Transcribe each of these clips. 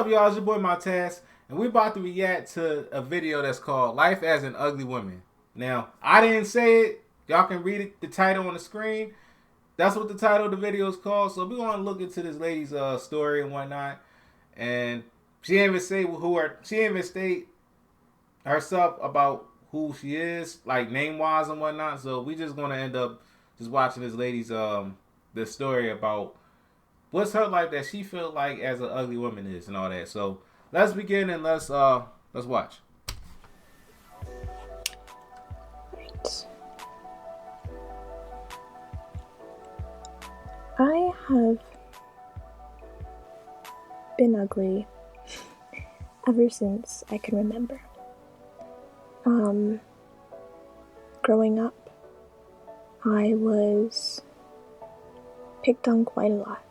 y'all? It's your boy Montaz, and we about to react to a video that's called "Life as an Ugly Woman." Now, I didn't say it. Y'all can read it, the title on the screen. That's what the title of the video is called. So we're gonna look into this lady's story and whatnot. And she didn't even say she didn't even state herself about who she is, like name wise and whatnot. So we just gonna end up just watching this lady's the story about what's her life that she felt like as an ugly woman is and all that. So let's begin and let's watch. Right. I have been ugly ever since I can remember. Growing up, I was picked on quite a lot.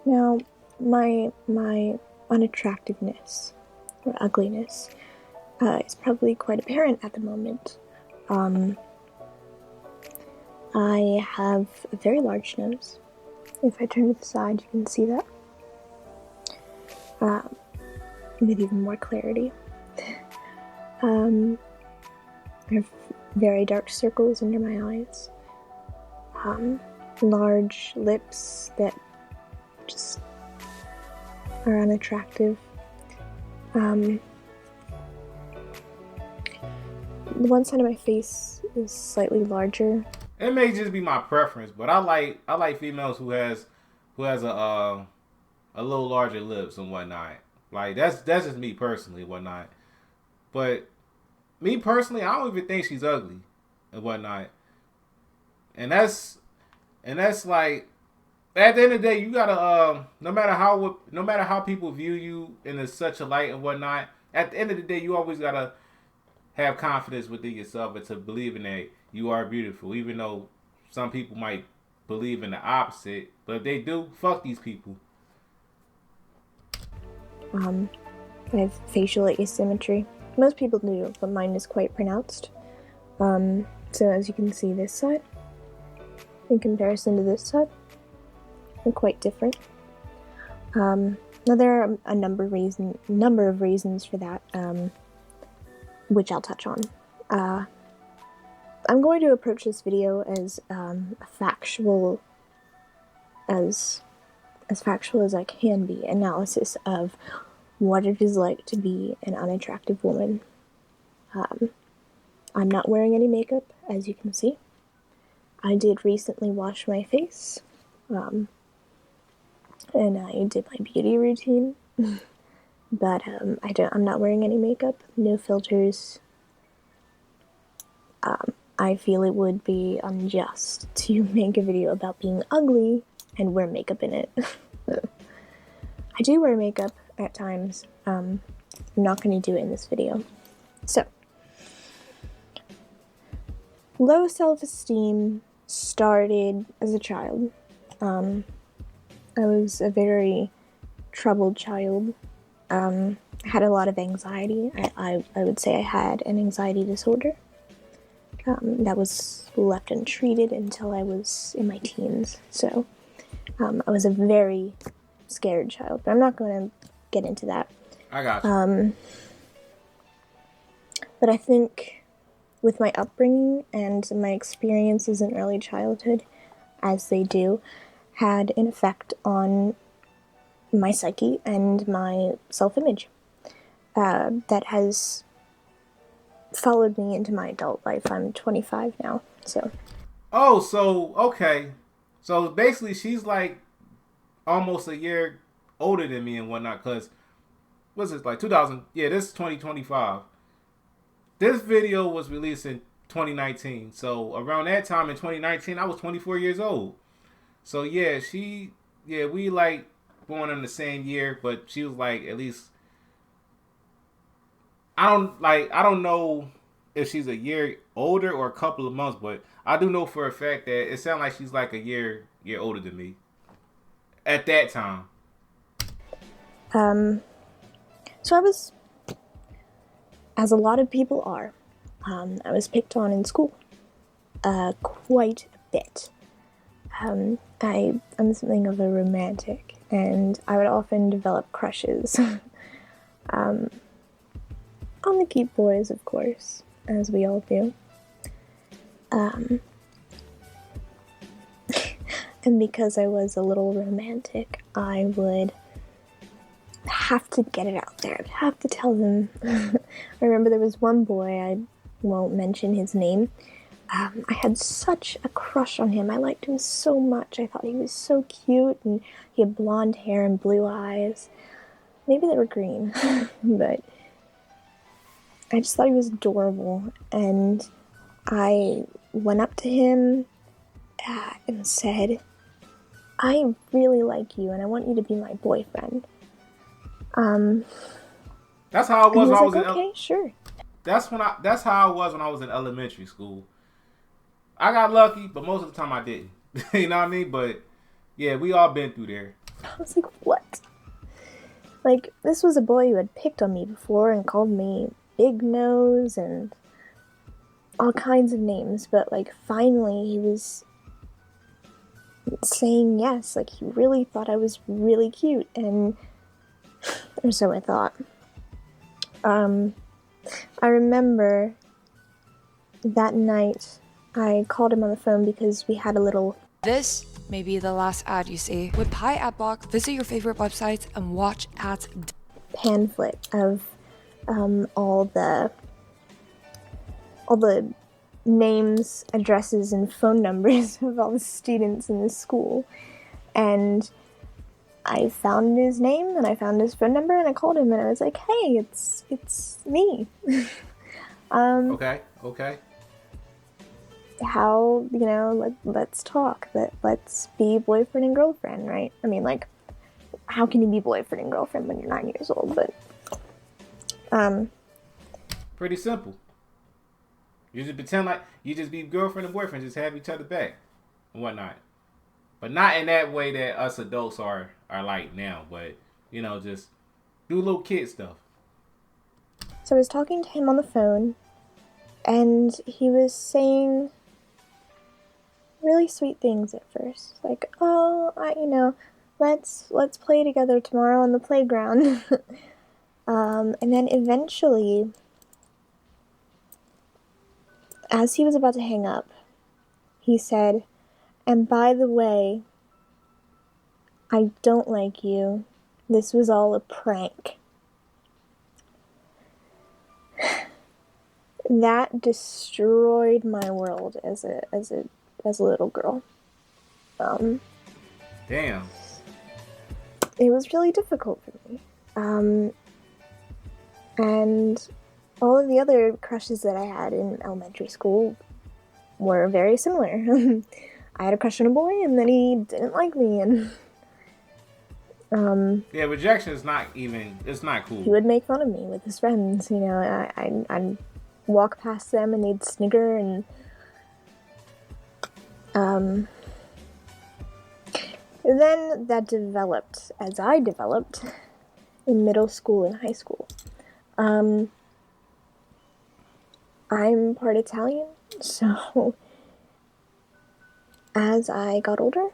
Now, my unattractiveness or ugliness is probably quite apparent at the moment. I have a very large nose. If I turn to the side, you can see that with even more clarity. I have very dark circles under my eyes, large lips that just are unattractive. The one side of my face is slightly larger. It may just be my preference, but I like females who has a little larger lips and whatnot. Like that's just me personally and whatnot. But me personally, I don't even think she's ugly and whatnot. And that's like at the end of the day, you gotta no matter how people view you in such a light and whatnot. At the end of the day, you always gotta have confidence within yourself and to believe in that you are beautiful, even though some people might believe in the opposite. But if they do, fuck these people. I have facial asymmetry. Most people do, but mine is quite pronounced. So as you can see, this side, in comparison to this side, are quite different. Now there are a number of reasons for that, which I'll touch on. I'm going to approach this video as factual as factual as I can be analysis of what it is like to be an unattractive woman. I'm not wearing any makeup, as you can see. I did recently wash my face, and I did my beauty routine, but I'm not wearing any makeup, no filters. I feel it would be unjust to make a video about being ugly and wear makeup in it. I do wear makeup at times. I'm not going to do it in this video. So, low self-esteem started as a child. I was a very troubled child. I had a lot of anxiety. I would say I had an anxiety disorder. That was left untreated until I was in my teens. So I was a very scared child, but I'm not going to get into that. I got you. But I think with my upbringing and my experiences in early childhood, as they do, had an effect on my psyche and my self-image that has followed me into my adult life. I'm 25 now, so. Oh, so okay. So basically she's like almost a year older than me and whatnot, cause what's this, like 2000, yeah, this is 2025. This video was released in 2019. So around that time in 2019, I was 24 years old. So yeah, we like born in the same year, but she was like at least I don't know if she's a year older or a couple of months, but I do know for a fact that it sounds like she's like a year older than me at that time. So I was, as a lot of people are, I was picked on in school quite a bit. I'm something of a romantic, and I would often develop crushes on the cute boys, of course, as we all do. And because I was a little romantic, I would have to get it out there. I'd have to tell them. I remember there was one boy, I won't mention his name. I had such a crush on him. I liked him so much. I thought he was so cute, and he had blonde hair and blue eyes. Maybe they were green, but I just thought he was adorable. And I went up to him and said, I really like you, and I want you to be my boyfriend. That's how I was when I was like, okay, sure. That's how I was when I was in elementary school. I got lucky, but most of the time I didn't. You know what I mean? But yeah, we all been through there. I was like, what? Like, this was a boy who had picked on me before and called me Big Nose and all kinds of names, but like finally he was saying yes. Like, he really thought I was really cute, and or so I thought. I remember that night I called him on the phone because we had a little... This may be the last ad you see. With Pi Ad Block, visit your favorite websites and watch ads. Pamphlet of all the names, addresses, and phone numbers of all the students in the school. And I found his name, and I found his phone number, and I called him, and I was like, hey, it's me. Okay. How, let's talk. Let's be boyfriend and girlfriend, right? I mean, like, how can you be boyfriend and girlfriend when you're 9 years old? But, pretty simple. You just pretend like you just be girlfriend and boyfriend, just have each other back and whatnot. But not in that way that us adults are like now, but, just do little kid stuff. So I was talking to him on the phone, and he was saying really sweet things at first. Like, oh, let's play together tomorrow on the playground. And then eventually, as he was about to hang up, he said, and by the way, I don't like you. This was all a prank. That destroyed my world as a little girl. Damn. It was really difficult for me. And all of the other crushes that I had in elementary school were very similar. I had a crush on a boy, and then he didn't like me, and yeah, rejection is not even, it's not cool. He would make fun of me with his friends, I'd walk past them and they'd snigger, and then that developed as I developed in middle school and high school. I'm part Italian, so as I got older,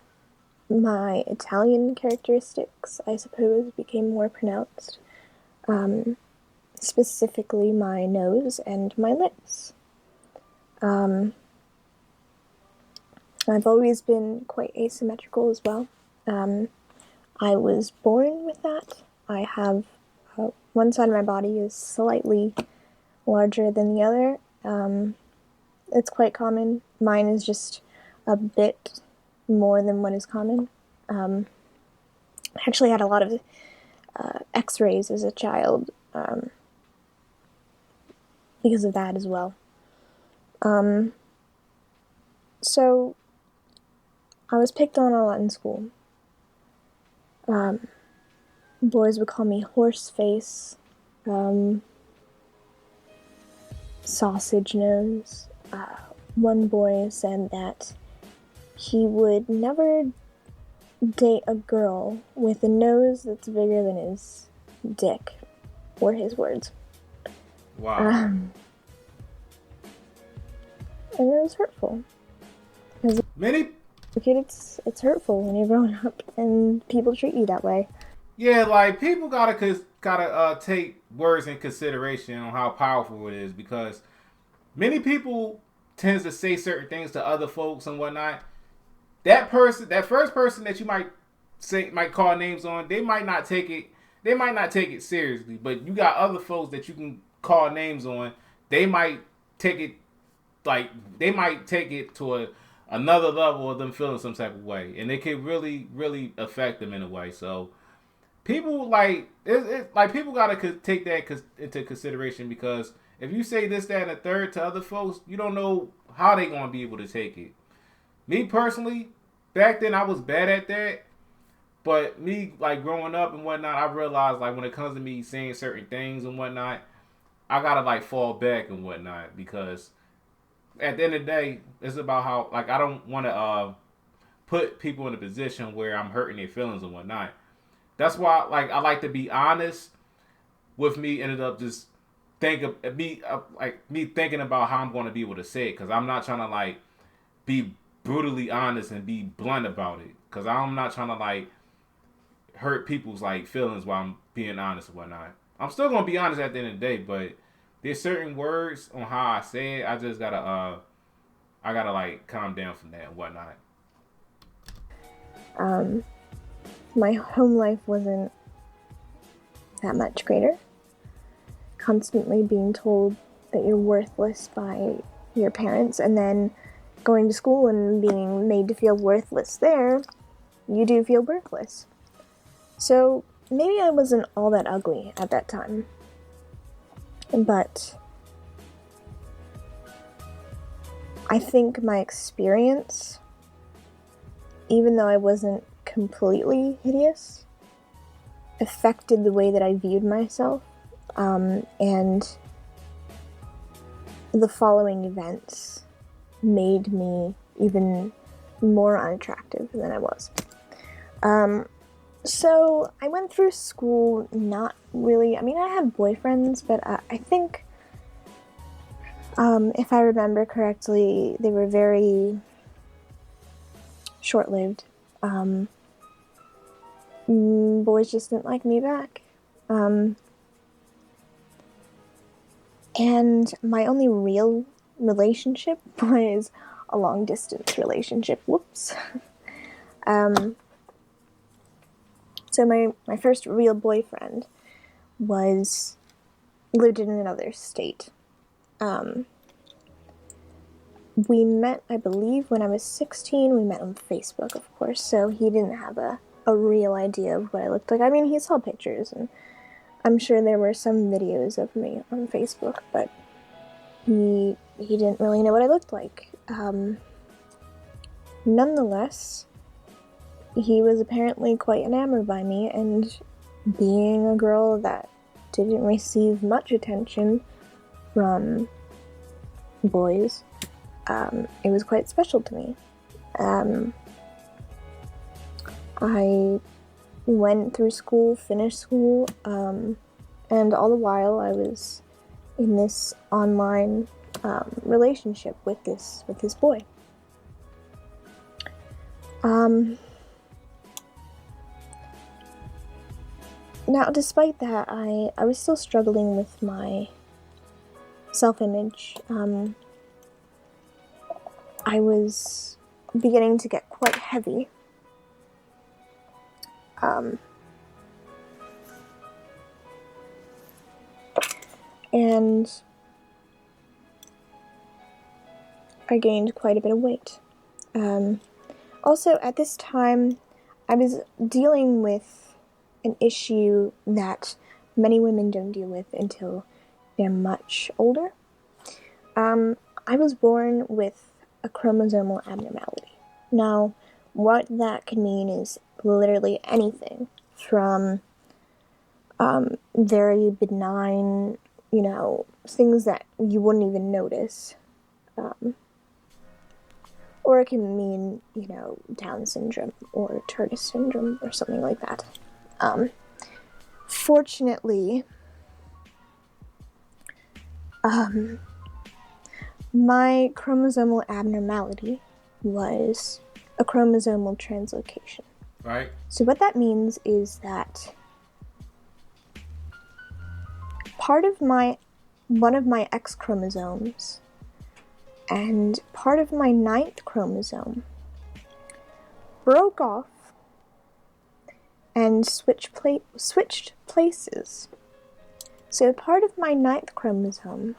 my Italian characteristics, I suppose, became more pronounced. Specifically my nose and my lips. I've always been quite asymmetrical as well. I was born with that. I have one side of my body is slightly larger than the other. It's quite common. Mine is just a bit more than what is common. I actually had a lot of x-rays as a child because of that as well. So I was picked on a lot in school. Boys would call me horse face, sausage nose. One boy said that he would never date a girl with a nose that's bigger than his dick, were his words. Wow. And it was hurtful. Many kid, it's hurtful when you're growing up and people treat you that way. Yeah, like people gotta take words in consideration on how powerful it is, because many people tends to say certain things to other folks and whatnot. That person, that first person that you might call names on, they might not take it. They might not take it seriously, but you got other folks that you can call names on. They might take it like they might take it to another level of them feeling some type of way, and it can really affect them in a way. So people like like people gotta take that into consideration, because if you say this, that, and the third to other folks, you don't know how they gonna be able to take it. Me personally, back then I was bad at that, but me like growing up and whatnot, I realized like when it comes to me saying certain things and whatnot, I gotta like fall back and whatnot, because at the end of the day, it's about how like I don't want to put people in a position where I'm hurting their feelings and whatnot. That's why like I like to be honest with me. Ended up just think of me like me thinking about how I'm going to be able to say it, because I'm not trying to like be brutally honest and be blunt about it, because I'm not trying to like hurt people's like feelings while I'm being honest and whatnot. I'm still gonna be honest at the end of the day, but there's certain words on how I say it. I just gotta I gotta like calm down from that and whatnot. Um, my home life wasn't that much greater. Constantly being told that you're worthless by your parents, and then going to school and being made to feel worthless there, you do feel worthless. So maybe I wasn't all that ugly at that time, but I think my experience, even though I wasn't completely hideous, affected the way that I viewed myself, and the following events made me even more unattractive than I was. So I went through school not really, I mean, I had boyfriends, but I think, if I remember correctly, they were very short-lived. Boys just didn't like me back. And my only real relationship was a long-distance relationship. Whoops. So my first real boyfriend lived in another state. We met, I believe, when I was 16. We met on Facebook, of course, so he didn't have a real idea of what I looked like. I mean, he saw pictures, and I'm sure there were some videos of me on Facebook, but he didn't really know what I looked like. Nonetheless, he was apparently quite enamored by me, and being a girl that didn't receive much attention from boys, it was quite special to me. I went through school, finished school, and all the while I was in this online relationship with this boy. Now, despite that, I was still struggling with my self-image. I was beginning to get quite heavy. And I gained quite a bit of weight. Also, at this time, I was dealing with an issue that many women don't deal with until they're much older. I was born with a chromosomal abnormality. Now, what that can mean is literally anything from very benign, things that you wouldn't even notice. Or it can mean, Down syndrome or Turner syndrome or something like that. Fortunately, my chromosomal abnormality was a chromosomal translocation. Right. So what that means is that one of my X chromosomes and part of my 9th chromosome broke off and switched places. So part of my 9th chromosome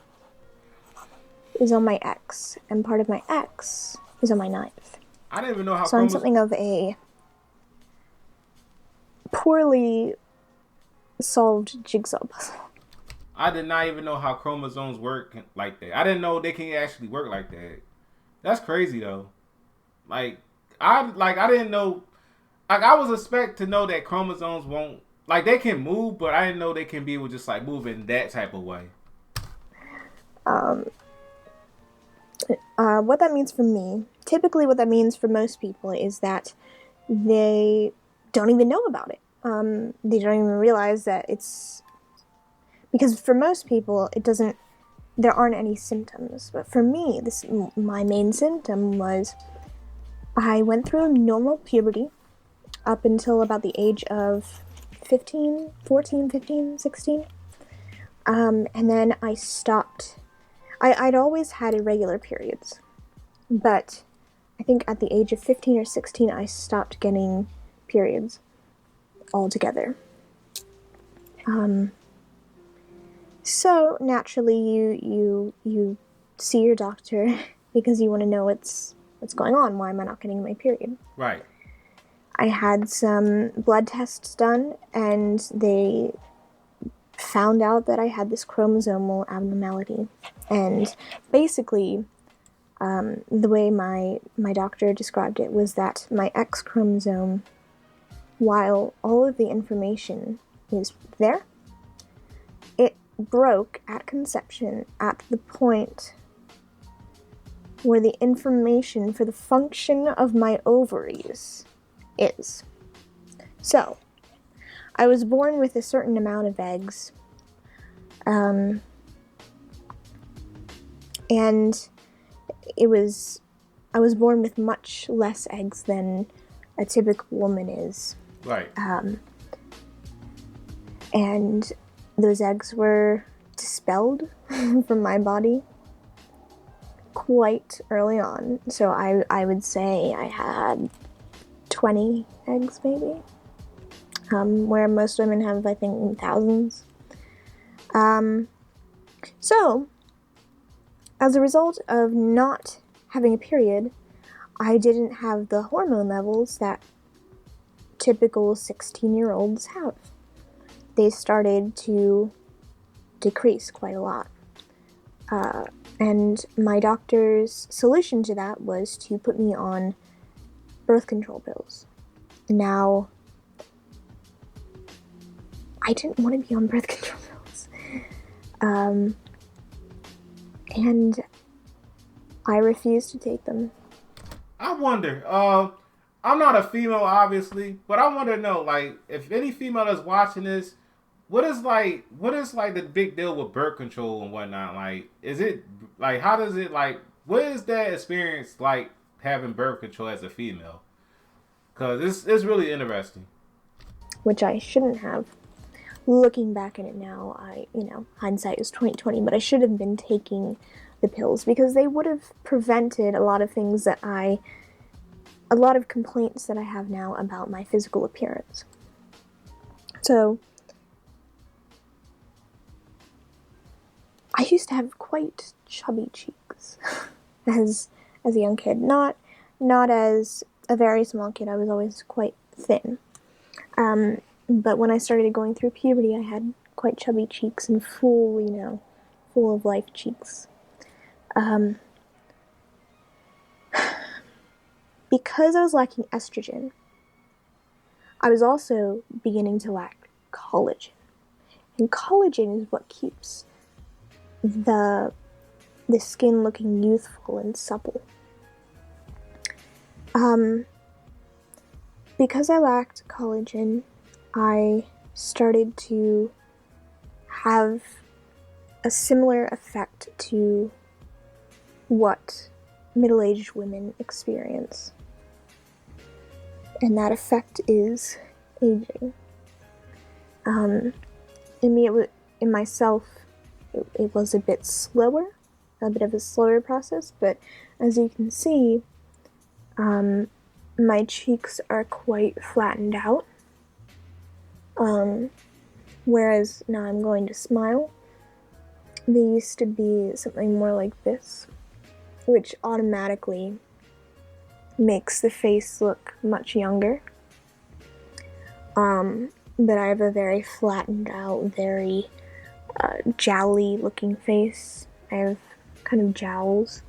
is on my X, and part of my X is on my 9th. I didn't even know how. So I'm something of a poorly solved jigsaw puzzle. I did not even know how chromosomes work like that. I didn't know they can actually work like that. That's crazy though. I didn't know. Like I was expect to know that chromosomes won't they can move, but I didn't know they can be able to just move in that type of way. What that means for me, typically what that means for most people is that they don't even know about it. They don't even realize that it's... Because for most people, there aren't any symptoms. But for me, my main symptom was I went through normal puberty up until about the age of 15, 14, 15, 16. And then I stopped. I'd always had irregular periods. But I think at the age of 15 or 16, I stopped getting periods altogether. So naturally, you see your doctor because you want to know what's going on. Why am I not getting my period? Right. I had some blood tests done, and they found out that I had this chromosomal abnormality. And basically, the way my doctor described it was that my X chromosome, while all of the information is there, it broke at conception at the point where the information for the function of my ovaries is. So, I was born with a certain amount of eggs, and I was born with much less eggs than a typical woman is. Right. And those eggs were dispelled from my body quite early on. So I would say I had 20 eggs maybe, where most women have, I think, thousands. So, as a result of not having a period, I didn't have the hormone levels that typical 16-year-olds have. They started to decrease quite a lot. And my doctor's solution to that was to put me on birth control pills. Now, I didn't want to be on birth control pills. And I refused to take them. I wonder, I'm not a female, obviously, but I want to know, if any female is watching this, what is the big deal with birth control and whatnot? Is it, how does it, what is that experience like having birth control as a female? Because it's really interesting. Which I shouldn't have. Looking back at it now, hindsight is 20/20, but I should have been taking the pills because they would have prevented a lot of things a lot of complaints that I have now about my physical appearance. So, I used to have quite chubby cheeks as a young kid. Not as a very small kid. I was always quite thin. But when I started going through puberty, I had quite chubby cheeks and full of life cheeks. Because I was lacking estrogen, I was also beginning to lack collagen. And collagen is what keeps the skin looking youthful and supple. Because I lacked collagen, I started to have a similar effect to what middle-aged women experience. and that effect is aging. In me, in myself, it was a bit slower, a bit of a slower process, but as you can see, my cheeks are quite flattened out. Whereas now I'm going to smile. They used to be something more like this, which automatically makes the face look much younger. But I have a very flattened out, very jowly looking face. I have kind of jowls.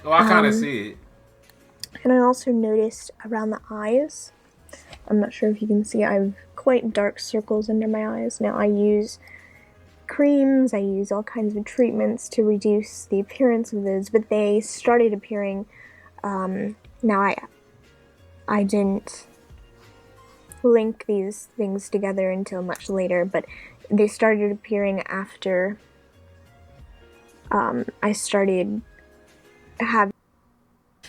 Oh, I kind of see it. And I also noticed around the eyes, I'm not sure if you can see, I have quite dark circles under my eyes. Now I use creams, I use all kinds of treatments to reduce the appearance of those, but they started appearing, now I didn't link these things together until much later, but they started appearing after I started having...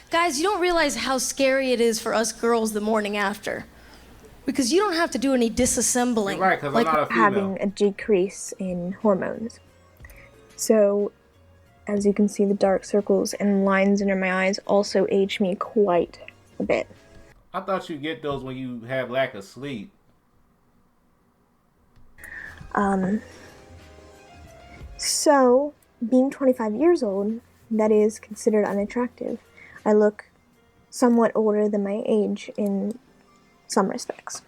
Guys, you don't realize how scary it is for us girls the morning after. Because you don't have to do any disassembling. You're right, because I'm not a female. Having a decrease in hormones. So, as you can see, the dark circles and lines under my eyes also age me quite a bit. I thought you get those when you have lack of sleep. So, being 25 years old, that is considered unattractive. I look somewhat older than my age in some respects.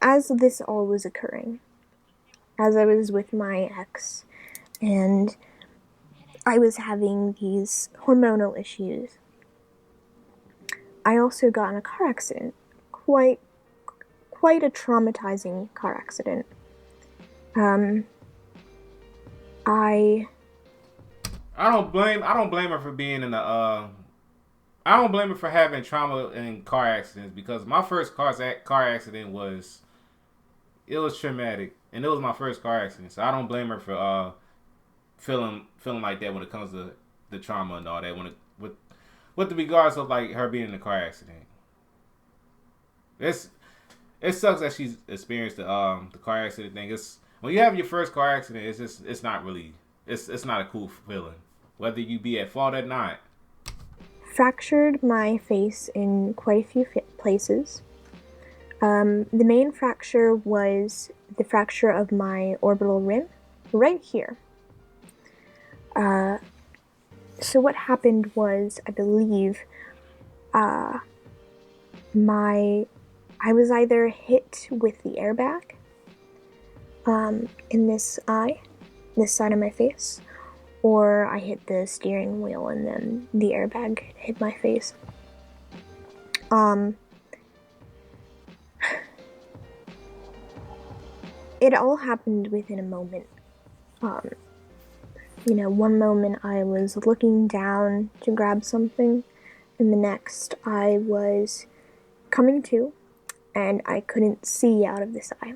As this all was occurring, as I was with my ex, and I was having these hormonal issues, I also got in a car accident. Quite a traumatizing car accident. I don't blame her for being in the I don't blame her for having trauma in car accidents, because my first car accident was traumatic, and it was my first car accident. So I don't blame her for feeling like that when it comes to the trauma and all that. With the regards of like her being in a car accident, it sucks that she's experienced the car accident thing. It's when you have your first car accident, it's not a cool feeling, whether you be at fault or not. fractured my face in quite a few places. The main fracture was the fracture of my orbital rim, right here. So what happened was, I believe, I was either hit with the airbag in this side of my face, or I hit the steering wheel and then the airbag hit my face. It all happened within a moment. One moment I was looking down to grab something, and the next I was coming to, and I couldn't see out of this eye.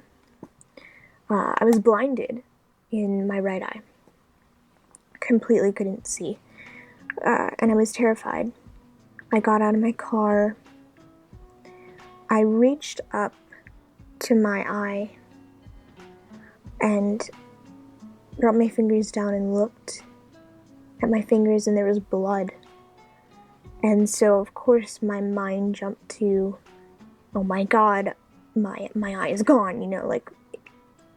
I was blinded in my right eye. Completely couldn't see. And I was terrified. I got out of my car. I reached up to my eye and brought my fingers down and looked at my fingers, and there was blood. And so, of course, my mind jumped to, oh my god, my eye is gone, like,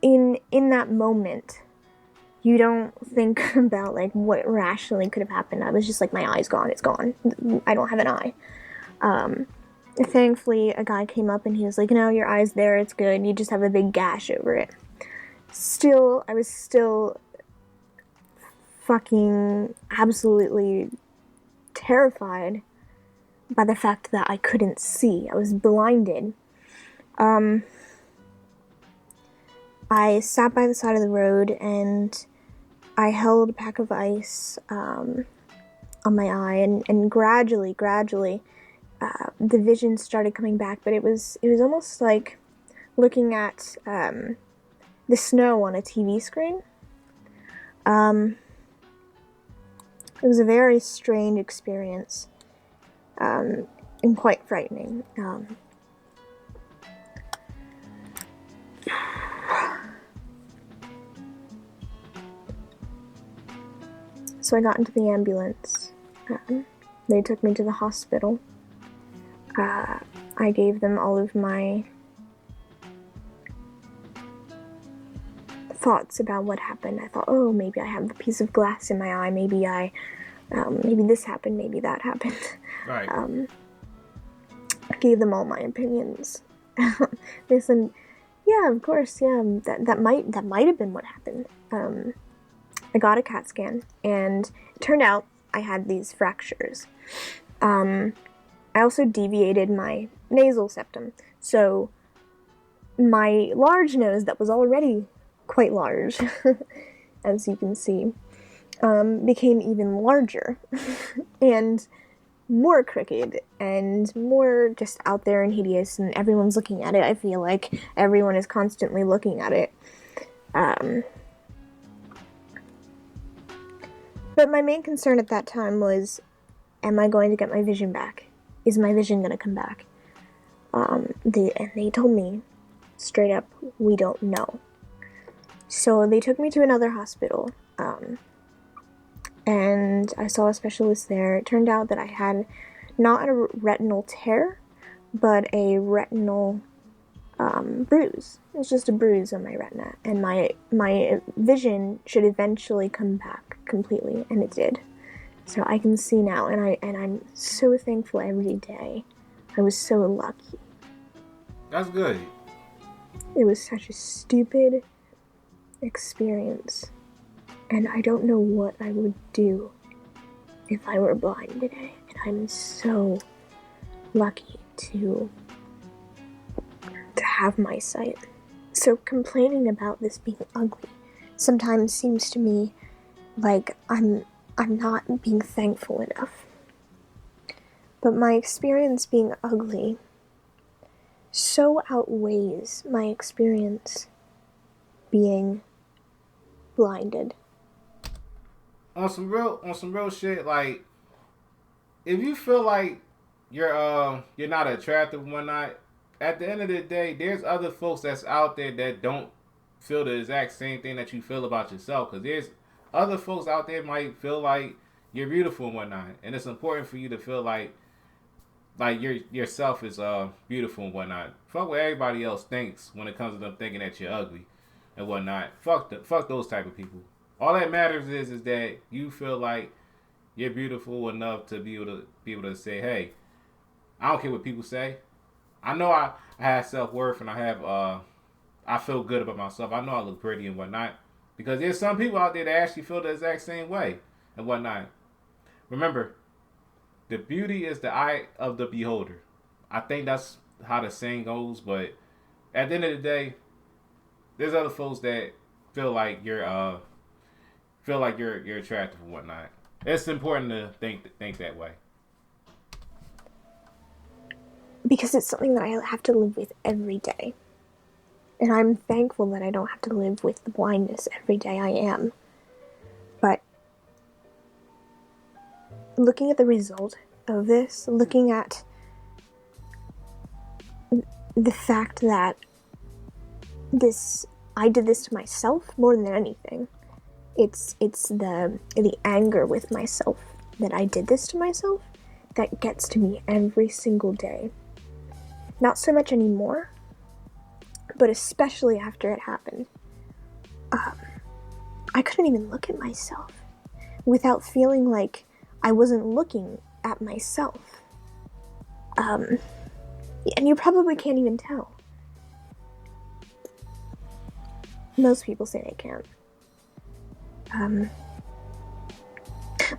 in that moment, you don't think about, like, what rationally could have happened. I was just like, my eye's gone, it's gone. I don't have an eye. Thankfully, a guy came up and he was like, no, your eye's there, it's good, you just have a big gash over it. I was still fucking absolutely terrified by the fact that I couldn't see. I was blinded. I sat by the side of the road and I held a pack of ice on my eye, and gradually, the vision started coming back. But it was almost like looking at the snow on a TV screen. It was a very strange experience, and quite frightening. So I got into the ambulance. They took me to the hospital. I gave them all of my thoughts about what happened. I thought, oh, maybe I have a piece of glass in my eye. Maybe maybe this happened. Maybe that happened. Right. I gave them all my opinions. They said, yeah, of course, yeah, that might have been what happened. I got a CAT scan, and it turned out I had these fractures. I also deviated my nasal septum, so my large nose that was already quite large, as you can see, became even larger and more crooked and more just out there and hideous, and everyone's looking at it. I feel like everyone is constantly looking at it. But my main concern at that time was, am I going to get my vision back? Is my vision going to come back? They told me straight up, we don't know. So they took me to another hospital, and I saw a specialist there. It turned out that I had not a retinal tear, but a retinal bruise. It was just a bruise on my retina, and my vision should eventually come back completely, and it did. So I can see now, and I'm so thankful every day. I was so lucky. That's good. It was such a stupid experience, and I don't know what I would do if I were blind today. And I'm so lucky to have my sight. So complaining about this being ugly sometimes seems to me like I'm not being thankful enough. But my experience being ugly so outweighs my experience being blinded. On some real shit, like, if you feel like you're not attractive and whatnot, at the end of the day, there's other folks that's out there that don't feel the exact same thing that you feel about yourself. Because there's other folks out there might feel like you're beautiful and whatnot, and it's important for you to feel like yourself is beautiful and whatnot. Fuck what everybody else thinks when it comes to them thinking that you're ugly and whatnot. Fuck those type of people. All that matters is that you feel like you're beautiful enough to be able to say, hey, I don't care what people say. I know I have self-worth, and I feel good about myself. I know I look pretty and whatnot. Because there's some people out there that actually feel the exact same way and whatnot. Remember, the beauty is the eye of the beholder. I think that's how the saying goes, but at the end of the day, there's other folks that feel like you're attractive and whatnot. It's important to think that way. Because it's something that I have to live with every day. And I'm thankful that I don't have to live with the blindness every day. I am. But looking at the result of this, looking at the fact that I did this to myself more than anything. It's the anger with myself that I did this to myself that gets to me every single day. Not so much anymore, but especially after it happened. I couldn't even look at myself without feeling like I wasn't looking at myself. And you probably can't even tell. Most people say they can't.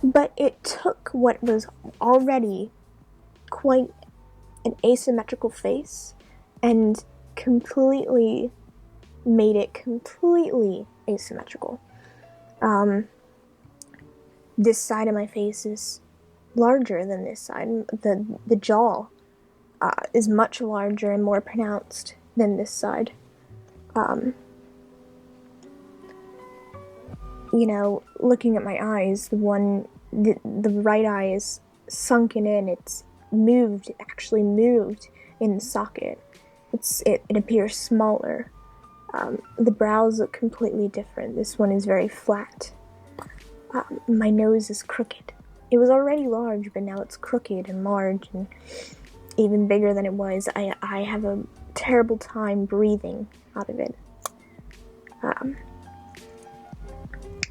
But it took what was already quite an asymmetrical face and completely made it completely asymmetrical. This side of my face is larger than this side. The jaw is much larger and more pronounced than this side. looking at my eyes, the right eye is sunken in. It's actually moved in the socket. It appears smaller. The brows look completely different. This one is very flat. My nose is crooked. It was already large, but now it's crooked and large and even bigger than it was. I have a terrible time breathing out of it.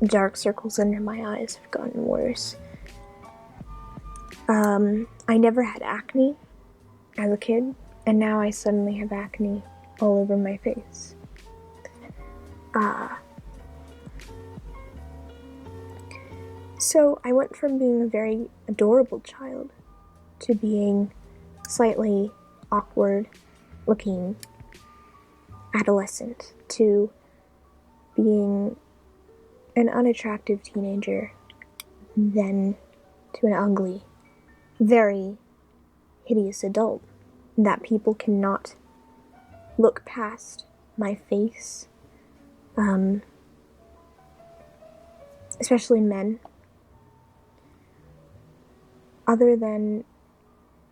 Dark circles under my eyes have gotten worse. I never had acne as a kid, and now I suddenly have acne all over my face. So I went from being a very adorable child to being slightly awkward looking adolescent to being an unattractive teenager, then to an ugly, very hideous adult that people cannot look past my face, especially men. Other than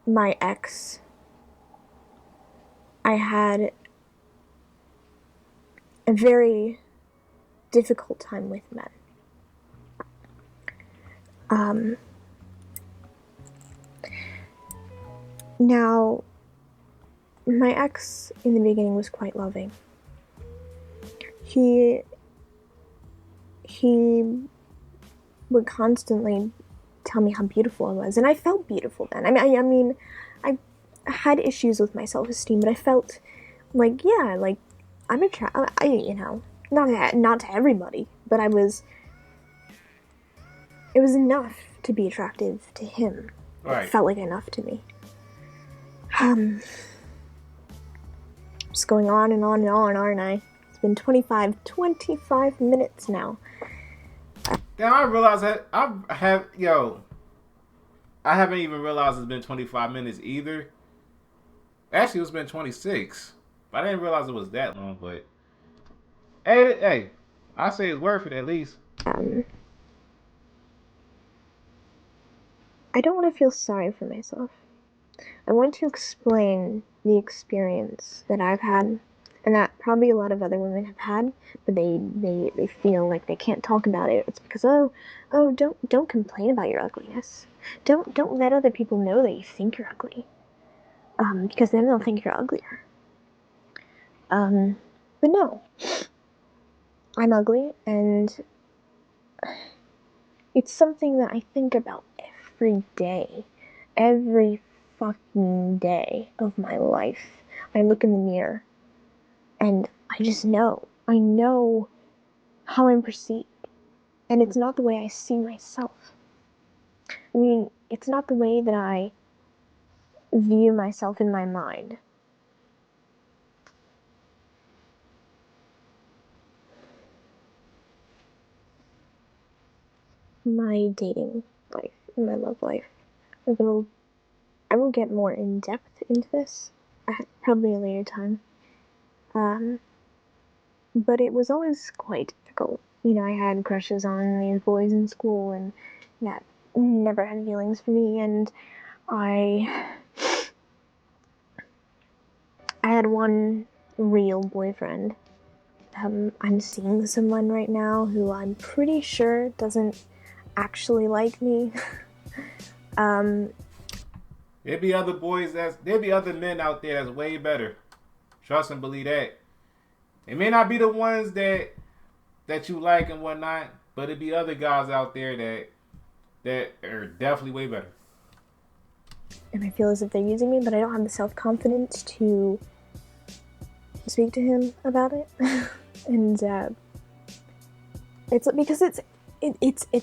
my ex, I had a very difficult time with men. Now, my ex in the beginning was quite loving. He would constantly tell me how beautiful I was, and I felt beautiful then. I mean, I had issues with my self-esteem, but I felt like, yeah, like I'm attractive. Not to everybody, but it was enough to be attractive to him. Right. It felt like enough to me. Just going on and on and on, aren't I? It's been 25 minutes now. Now I realize that I haven't even realized it's been 25 minutes either. Actually, it's been 26. But I didn't realize it was that long, but hey, I say it's worth it at least. I don't want to feel sorry for myself. I want to explain the experience that I've had, and that probably a lot of other women have had, but they feel like they can't talk about it. It's because don't complain about your ugliness. Don't let other people know that you think you're ugly. Because then they'll think you're uglier. But no, I'm ugly, and it's something that I think about every day. Every fucking day of my life. I look in the mirror and I just know. I know how I'm perceived. And it's not the way I see myself. I mean, it's not the way that I view myself in my mind. My dating life, my love life. I will get more in depth into this at probably a later time. But it was always quite difficult. I had crushes on these boys in school, and that never had feelings for me, and I had one real boyfriend. I'm seeing someone right now who I'm pretty sure doesn't actually like me. There'd be other men out there that's way better. Trust and believe that. It may not be the ones that you like and whatnot, but it'd be other guys out there that are definitely way better. And I feel as if they're using me, but I don't have the self-confidence to speak to him about it. And it's because it's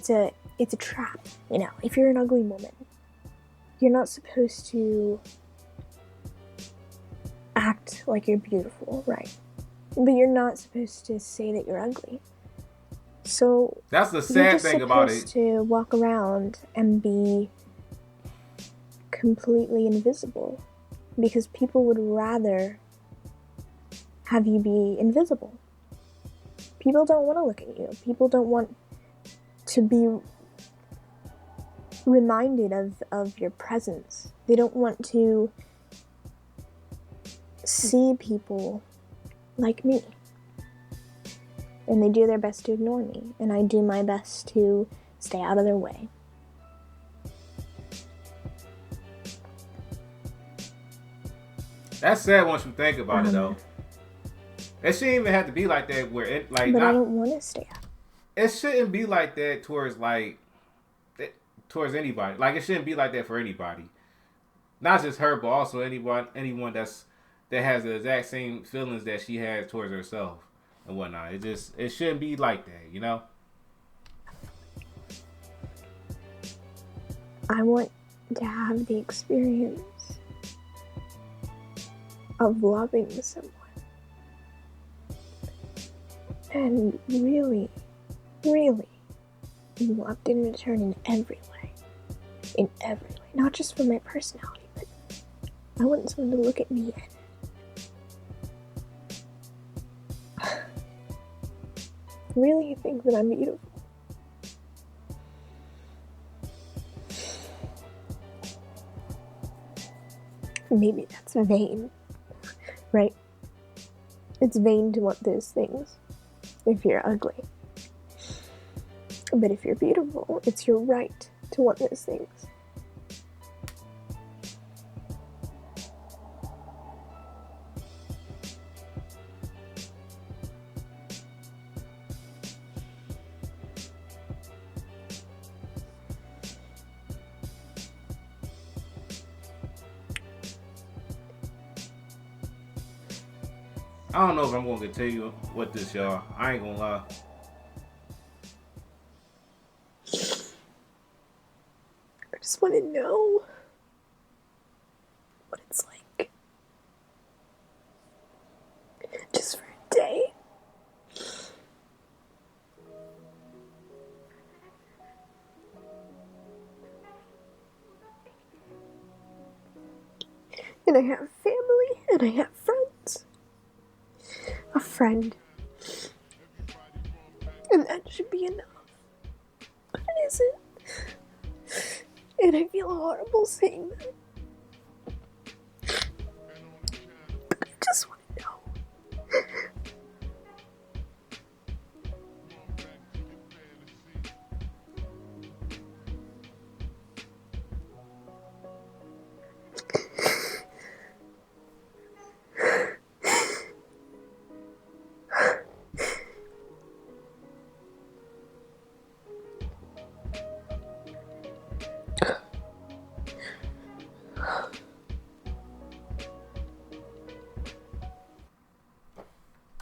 a trap. If you're an ugly woman, you're not supposed to act like you're beautiful, right? But you're not supposed to say that you're ugly. So that's the sad thing about it. You're supposed to walk around and be completely invisible, because people would rather have you be invisible. People don't want to look at you. People don't want to be reminded of your presence. They don't want to see people like me. And they do their best to ignore me. And I do my best to stay out of their way. That's sad once you think about it, though. It shouldn't even have to be like that. Where it like, but not, I don't want to stay out. It shouldn't be like that towards anybody. Like, it shouldn't be like that for anybody. Not just her, but also anyone that has the exact same feelings that she has towards herself and whatnot. It shouldn't be like that, you know. I want to have the experience of loving someone and really, really be loved in return in every way. In every way. Not just for my personality, but I want someone to look at me and really think that I'm beautiful. Maybe that's vain, right? It's vain to want those things if you're ugly. But if you're beautiful, it's your right to want those things. I don't know if I'm gonna continue with this, y'all. I ain't gonna lie. I just want to know what it's like. Just for a day. And I have family, and I have friends. A friend. And that should be enough. But it isn't. And I feel horrible saying that. But I just want to know.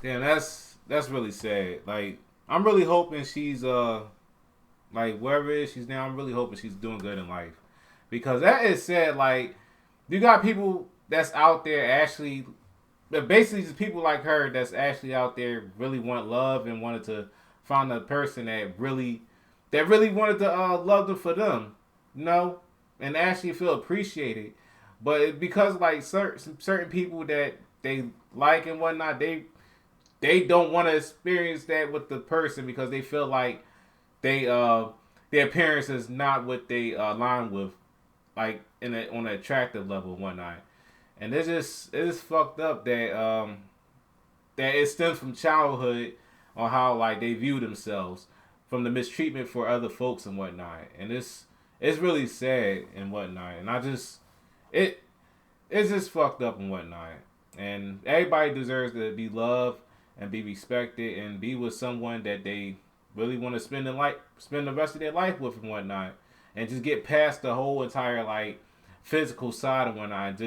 Damn, that's really sad. Like, I'm really hoping she's like wherever it is she's now. I'm really hoping she's doing good in life, because that is sad. Like, you got people that's out there actually, but basically just people like her that's actually out there really want love and wanted to find a person that really wanted to love them for them, you know, and actually feel appreciated. But because like certain people that they like and whatnot, they don't want to experience that with the person because they feel like their appearance is not what they align with, like on an attractive level and whatnot. And it's just fucked up that that it stems from childhood on how like they view themselves from the mistreatment for other folks and whatnot. And it's really sad and whatnot. And it's just fucked up and whatnot. And everybody deserves to be loved and be respected and be with someone that they really want to spend the rest of their life with and whatnot, and just get past the whole entire like physical side and whatnot,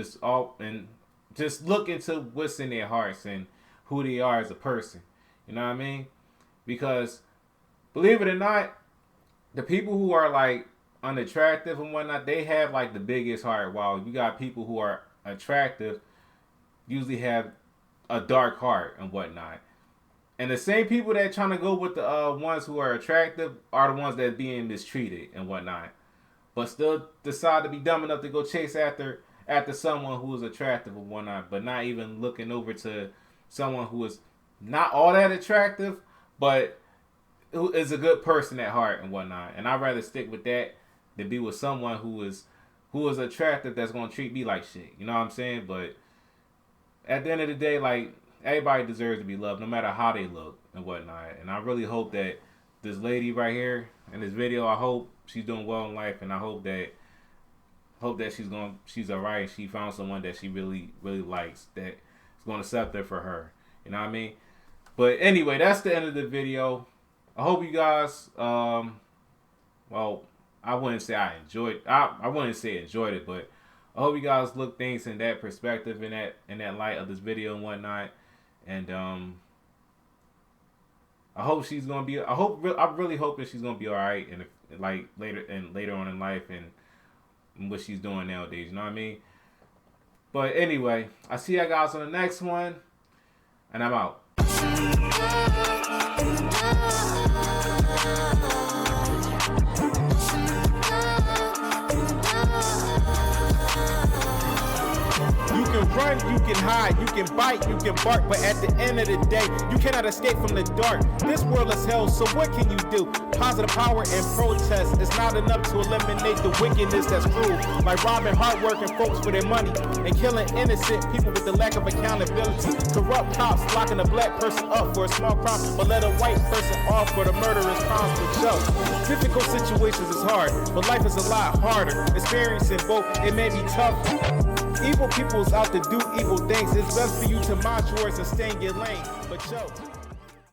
and just look into what's in their hearts and who they are as a person. You know what I mean? Because believe it or not, the people who are like unattractive and whatnot, they have like the biggest heart. While you got people who are attractive usually have a dark heart and whatnot. And the same people that trying to go with the ones who are attractive are the ones that are being mistreated and whatnot, but still decide to be dumb enough to go chase after someone who is attractive and whatnot, but not even looking over to someone who is not all that attractive, but who is a good person at heart and whatnot. And I'd rather stick with that than be with someone who is attractive that's gonna treat me like shit. You know what I'm saying? But at the end of the day, like, everybody deserves to be loved, no matter how they look and whatnot. And I really hope that this lady right here in this video, I hope she's doing well in life, and I hope that she's alright. She found someone that she really likes, that is gonna accept her for her. You know what I mean? But anyway, that's the end of the video. I hope you guys, well, I wouldn't say I wouldn't say enjoyed it, but I hope you guys look things in that perspective, in that light of this video and whatnot. And I hope she's gonna be. I really hope that she's gonna be all right, and like later on in life, and what she's doing nowadays. You know what I mean? But anyway, I see you guys on the next one, and I'm out. You can run, you can hide, you can bite, you can bark, but at the end of the day, you cannot escape from the dark. This world is hell, so what can you do? Positive power and protest is not enough to eliminate the wickedness that's cruel. Like robbing hardworking folks for their money and killing innocent people with the lack of accountability. Corrupt cops locking a black person up for a small crime, but let a white person off for the murderous crimes for show. Difficult situations is hard, but life is a lot harder. Experiencing both, it may be tough. Evil people's out to do evil things. It's best for you to mind yours and stay in your lane. But yo.